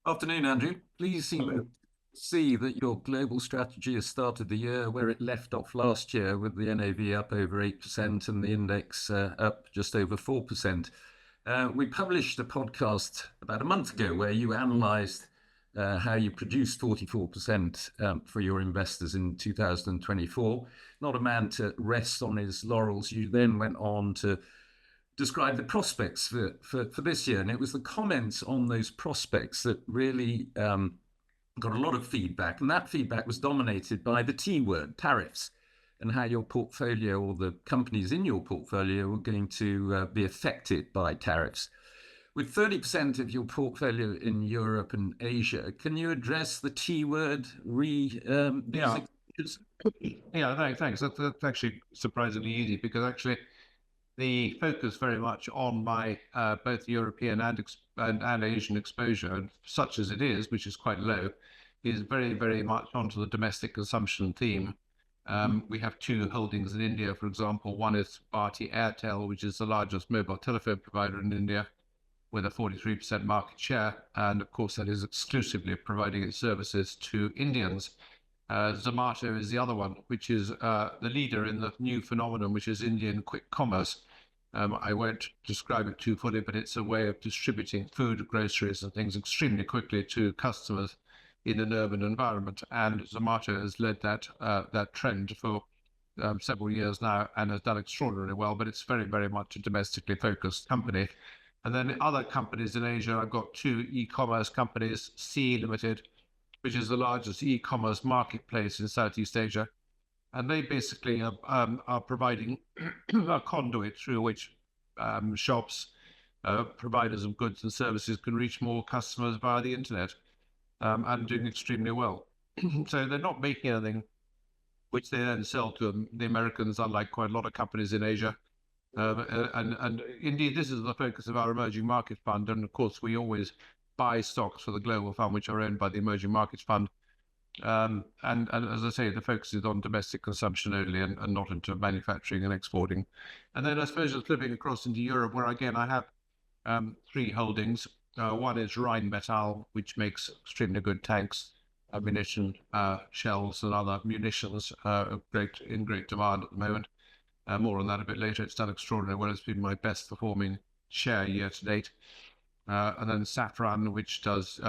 Afternoon, Andrew. Please see that your global strategy has started the year where it left off last year with the NAV up over 8% and the index up just over 4%. We published a podcast about a month ago where you analysed how you produced 44% for your investors in 2024. Not a man to rest on his laurels. You then went on to describe the prospects for this year. And it was the comments on those prospects that really got a lot of feedback. And that feedback was dominated by the T word, tariffs, and how your portfolio or the companies in your portfolio were going to be affected by tariffs. With 30% of your portfolio in Europe and Asia, can you address the T word Yeah, yeah, thanks. That's actually surprisingly easy because actually the focus very much on my both European and Asian exposure, and such as it is, which is quite low, is very, very much onto the domestic consumption theme. We have two holdings in India, for example. One is Bharti Airtel, which is the largest mobile telephone provider in India, with a 43% market share. And of course, that is exclusively providing its services to Indians. Zomato is the other one, which is the leader in the new phenomenon, which is Indian quick commerce. I won't describe it too fully, but it's a way of distributing food, groceries, and things extremely quickly to customers in an urban environment. And Zomato has led that trend for several years now and has done extraordinarily well. But it's very, very much a domestically focused company. And then other companies in Asia, I've got two e-commerce companies, Sea Limited, which is the largest e-commerce marketplace in Southeast Asia. And they basically are providing a conduit through which shops, providers of goods and services can reach more customers via the internet, and doing extremely well. So they're not making anything which they then sell to the Americans, unlike quite a lot of companies in Asia. And indeed, this is the focus of our emerging market fund. And of course, we always buy stocks for the global fund, which are owned by the emerging markets fund. And as I say, the focus is on domestic consumption only and not into manufacturing and exporting. And then I suppose just flipping across into Europe, where again I have three holdings. One is Rheinmetall, which makes extremely good tanks, ammunition, shells, and other munitions in great demand at the moment. More on that a bit later. It's done extraordinarily well. It's been my best performing share year to date. And then Safran, which does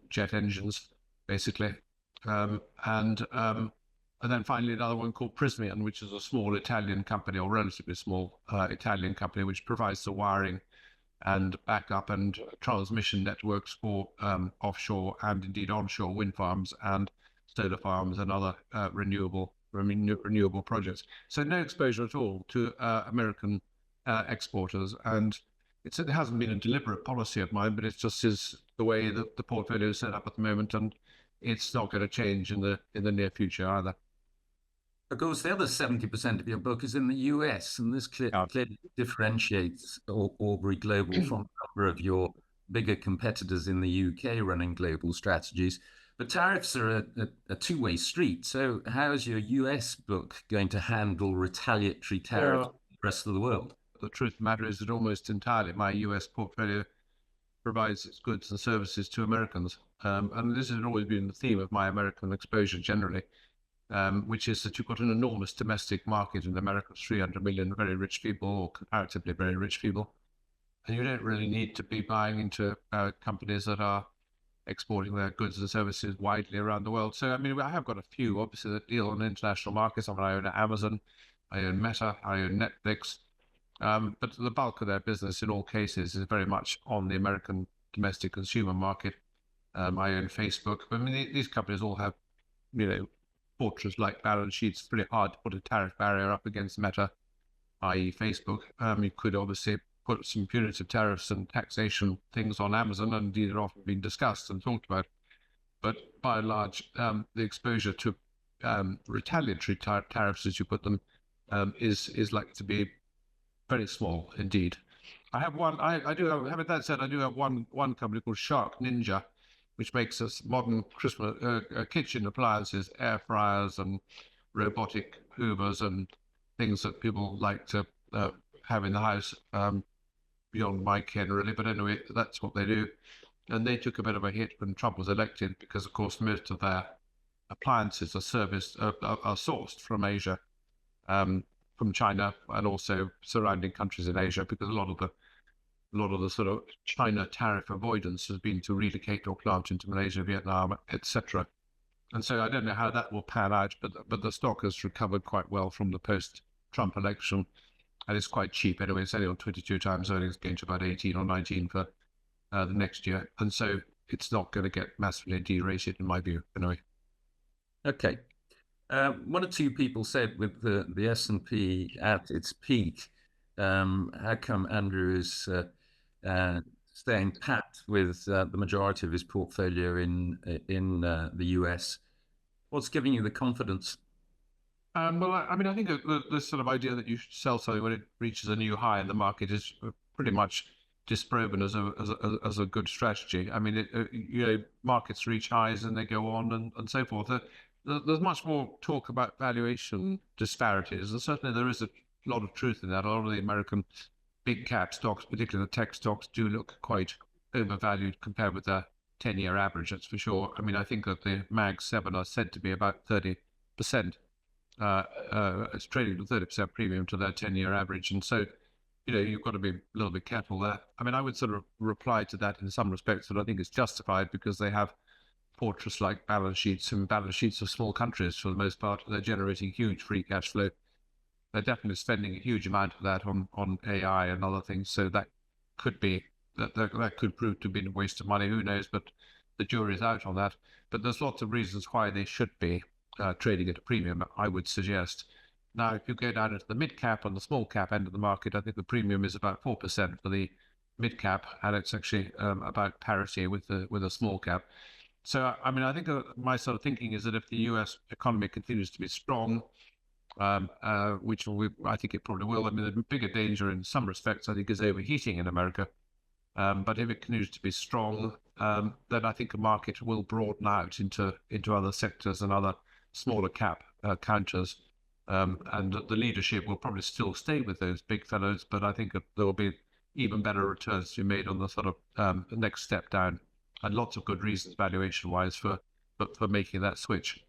jet engines, basically. And then finally another one called Prismian, which is a small Italian company, or relatively small Italian company, which provides the wiring and backup and transmission networks for offshore and indeed onshore wind farms and solar farms and other renewable projects. So no exposure at all to American exporters. And it hasn't been a deliberate policy of mine, but it just is the way that the portfolio is set up at the moment, and it's not going to change in the near future either. Of course, the other 70% of your book is in the US, and this Yeah. clearly differentiates Aubrey Global from a number of your bigger competitors in the UK running global strategies. But tariffs are a two-way street. So, how is your US book going to handle retaliatory tariffs Well, in the rest of the world? the truth of the matter is that almost entirely my US portfolio provides its goods and services to Americans. And this has always been the theme of my American exposure generally, which is that you've got an enormous domestic market in America, 300 million very rich people, or comparatively very rich people. And you don't really need to be buying into companies that are exporting their goods and services widely around the world. So, I mean, I have got a few, obviously, that deal on international markets. I mean, I own Amazon, I own Meta, I own Netflix. But the bulk of their business in all cases is very much on the American domestic consumer market. I own Facebook. I mean, these companies all have, fortress-like balance sheets. It's pretty hard to put a tariff barrier up against Meta, i.e. Facebook. You could obviously put some punitive tariffs and taxation things on Amazon, and indeed are often been discussed and talked about. But by and large, the exposure to retaliatory tariffs, as you put them, is likely to be very small indeed. I have one. I do have. Having that said, I do have one company called Shark Ninja, which makes us modern Christmas kitchen appliances, air fryers, and robotic hoovers, and things that people like to have in the house. Beyond my ken, really, but anyway, that's what they do. and they took a bit of a hit when Trump was elected because, of course, most of their appliances are sourced from Asia, from China, and also surrounding countries in Asia, because a lot of the sort of China tariff avoidance has been to relocate your plant into Malaysia, Vietnam, etc. And so I don't know how that will pan out, but the stock has recovered quite well from the post-Trump election, and it's quite cheap anyway. It's only on 22 times earnings, going to about 18 or 19 for the next year, and so it's not going to get massively derated in my view, anyway. Okay. One or two people said with the S&P at its peak, how come Andrew is staying pat with the majority of his portfolio in the US? What's giving you the confidence? Well, I mean, I think the sort of idea that you should sell something when it reaches a new high in the market is pretty much disproven as a good strategy. I mean, markets reach highs and they go on and so forth. There's much more talk about valuation disparities, and certainly there is a lot of truth in that. A lot of the American big cap stocks, particularly the tech stocks, do look quite overvalued compared with their 10-year average, that's for sure. I mean, I think that the Mag 7 are said to be about 30%. It's trading at 30% premium to their 10-year average. And so, you've got to be a little bit careful there. I mean, I would sort of reply to that in some respects that I think it's justified, because they have fortress-like balance sheets and balance sheets of small countries for the most part. They're generating huge free cash flow. They're definitely spending a huge amount of that on AI and other things. So that could be that could prove to have been a waste of money. Who knows? But the jury's out on that. But there's lots of reasons why they should be trading at a premium, I would suggest. Now, if you go down into the mid cap and the small cap end of the market, I think the premium is about 4% for the mid cap, and it's actually about parity with the small cap. So, I mean, I think my sort of thinking is that if the US economy continues to be strong, which I think it probably will. I mean, the bigger danger in some respects, I think, is overheating in America. But if it continues to be strong, then I think the market will broaden out into other sectors and other smaller cap counters. And the leadership will probably still stay with those big fellows, but I think there will be even better returns to be made on the sort of the next step down, and lots of good reasons valuation-wise for making that switch.